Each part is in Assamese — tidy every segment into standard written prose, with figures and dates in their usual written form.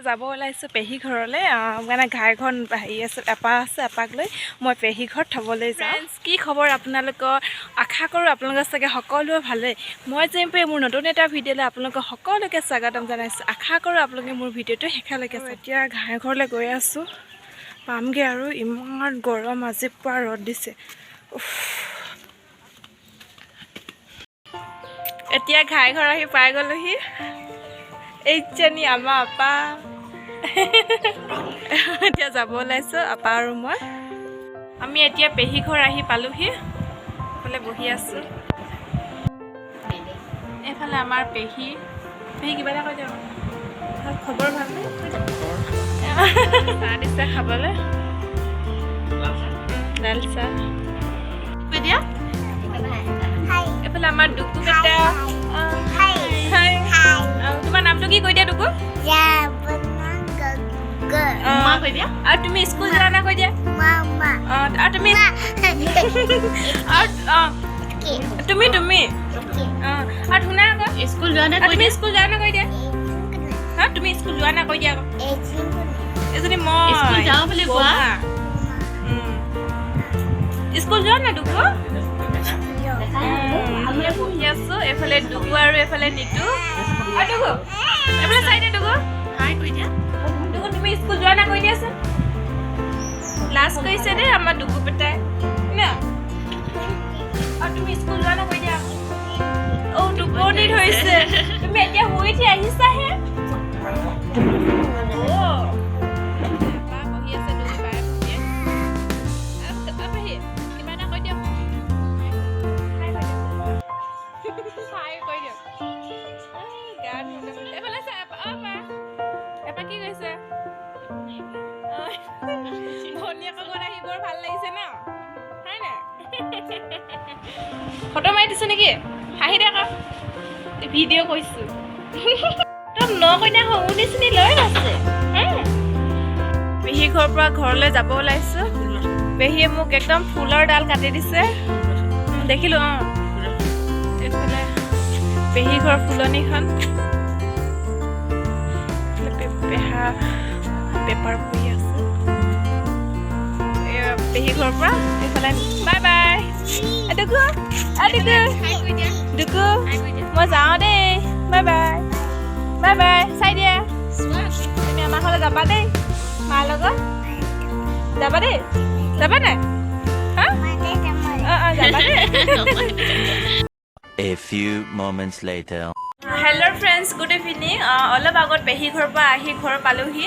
যাব ওলাইছোঁ পেহী ঘৰলৈ মানে ঘাইখন হেৰি আছে এপা আছে এপাক লৈ মই পেহী ঘৰত থ'বলৈ যাওঁ। কি খবৰ আপোনালোকৰ? আশা কৰোঁ আপোনালোকৰ চাগে সকলোৱে ভালেই। মই যেনিবা মোৰ নতুন এটা ভিডিঅ'লৈ আপোনালোকক সকলোকে স্বাগতম জনাইছোঁ। আশা কৰোঁ আপোনালোকে মোৰ ভিডিঅ'টো শেষলৈকে চাই। এতিয়া ঘাই ঘৰলৈ গৈ আছোঁ, পামগৈ আৰু ইমান গৰম আজি পুৰা ৰ'দ দিছে। এতিয়া ঘাই ঘৰ আহি পাই গ'লোহি। এইজনী আমাৰ আপা। এতিয়া যাব ওলাইছোঁ আপা আৰু মই। আমি এতিয়া পেহী ঘৰ আহি পালোহি। এইফালে বহি আছোঁ। এইফালে আমাৰ পেহী কিবা এটা কৈ দিয়ক। খবৰ ভালনে? চাহ দিছে খাবলৈ, লাল চাহ। এইফালে আমাৰ ডুকু বেটা। তোমাৰ নামটো কি কৈ দিয়া ডুকু? আৰু তুমি স্কুল যোৱা না কৈ দিয়া। আৰু তুমি তুমি আৰু শুনা আকৌ স্কুল যোৱা না তুমি স্কুল যোৱা না কৈ দিয়া। হা তুমি স্কুল যোৱা না কৈ দিয়া আকৌ। এজনী মই স্কুল যাওঁ বুলি কোৱা। স্কুল যোৱা না ডুকু? বহি আছোঁ। এইফালে ডুকু আৰু এইফালে নিতু। ডুকু এইফালে চাই দিয়া। ডুকু হাই কৈ দিয়া। ডুকু তুমি স্কুল যোৱা না কৈ দিয়াচোন। লাজ কৰিছে দেই আমাৰ ডুকু বেটাই না। আৰু তুমি স্কুল যোৱা না কৈ দিয়া। টোপনি ধৰিছে। তুমি এতিয়া শুই উঠি আহিছাহে। ফটো মাৰি দিছো নেকি? হাঁহি দেখা ভিডিঅ' কৈছো। একদম নকইনা সৰু নিচিনা লৈ আছে। পেহী ঘৰৰ পৰা ঘৰলৈ যাব ওলাইছো। পেহীয়ে মোক একদম ফুলৰ ডাল কাটি দিছে, দেখিলো। এইফালে পেহী ঘৰ ফুলনিখন, পেহা পেপাৰ পৰি আছে। পেহী ঘৰৰ পৰা এইফালে বাই বাই। ডুকু ডুকু মই যাওঁ দেই। Bye bye bye bye. চাই দিয়া। তুমি আমাৰ ঘৰলৈ যাবা দেই, মাৰ লগত যাবা দেই। যাবা নাই? যাবা দেই। A few moments later. Hello' friends, good evening. অলপ আগত পেহী ঘৰৰ পৰা আহি ঘৰ পালোহি।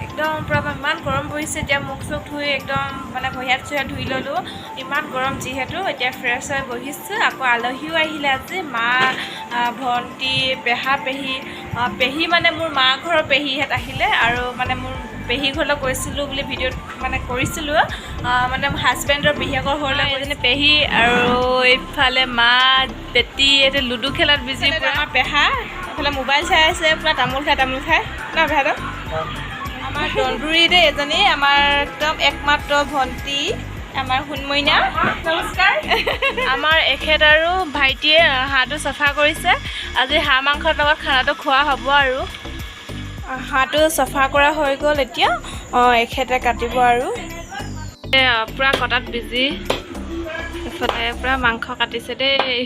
একদম পূৰা ইমান গৰম পৰিছে। এতিয়া মুখ চুখ ধুই একদম মানে ভৰি হাত ধুই ল'লোঁ। ইমান গৰম যিহেতু এতিয়া ফ্ৰেছ হৈ বহিছোঁ। আকৌ আলহীও আহিলে আজি, মা ভণ্টি পেহা পেহী মানে মোৰ মা ঘৰৰ পেহীহঁত আহিলে। আৰু মানে মোৰ পেহী ঘৰলৈ গৈছিলোঁ বুলি ভিডিঅ'ত মানে কৰিছিলোঁ। মানে হাজবেণ্ডৰ পেহীয়েকৰ ঘৰলৈ গৈছিলে পেহী, আৰু এইফালে মা বেটি এতিয়া লুডু খেলাত বিজি। আমাৰ পেহা এইফালে মোবাইল চাই আছে, পূৰা তামোল খাই ন পেহাটো। আমাৰ দন্দুৰীতে এজনী আমাৰ একদম একমাত্ৰ ভণ্টি আমাৰ সোণমইনা। নমস্কাৰ। আমাৰ এখেত আৰু ভাইটিয়ে হাঁহটো চফা কৰিছে। আজি হাঁহ মাংসৰ লগত খানাটো খোৱা হ'ব। আৰু হাঁহটো চফা কৰা হৈ গ'ল। এতিয়া এখেতে কাটিব আৰু পূৰা কটাত বিজি। এইফালে পূৰা মাংস কাটিছে দেই।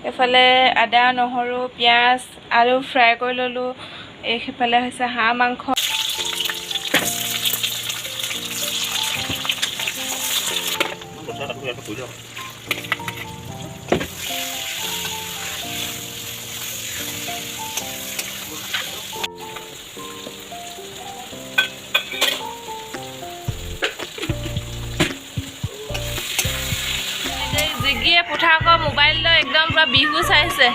এইফালে আদা নহৰু পিঁয়াজ আলু ফ্ৰাই কৰি ল'লোঁ। এইফালে হৈছে হাঁহ মাংস। জিগিয়ে পুঠাকৰ মোবাইল লৈ একদম পূৰা বিহু চাইছে।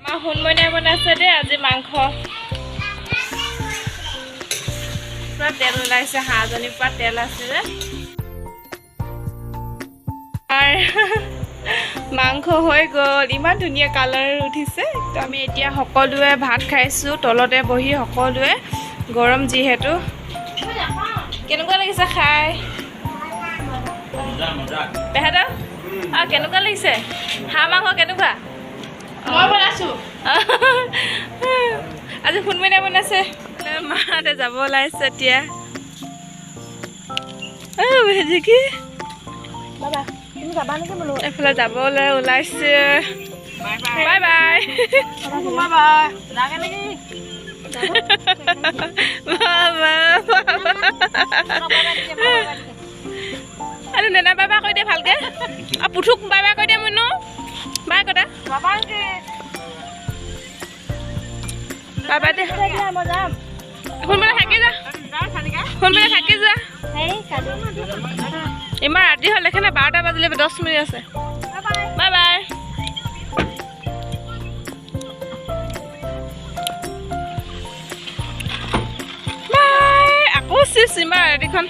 আমাৰ সোণমইনাই বনাইছে দেই আজি মাংস। পূৰা তেল ওলাইছে, হাঁহজনীৰ পৰা তেল আছে যে। মাংস হৈ গ'ল, ইমান ধুনীয়া কালাৰ উঠিছে। তো আমি এতিয়া সকলোৱে ভাত খাইছোঁ তলতে বহি, সকলোৱে গৰম যিহেতু। কেনেকুৱা লাগিছে খাই? পেহাদা কেনেকুৱা লাগিছে? হাঁহ মাংস কেনেকুৱা? আজি ফুলমইনা বনাইছে মাহঁতে যাব ওলাইছে এতিয়া কি এফালে যাবলৈ ওলাইছে বাই বাই আৰু নেনা বাবা কৈ দে ভালকে আৰু পুথুক বাবা কৈ দে মইনো বাই কটা বাবা দে সোনকালে থাকি যা সোনকালে থাকি যা ইমান ৰাতি হ'ল এখানে 12টা বাজিলে 10 মিনিট আছে বাই বাই বাই আকৌ চিমা ৰাতিখন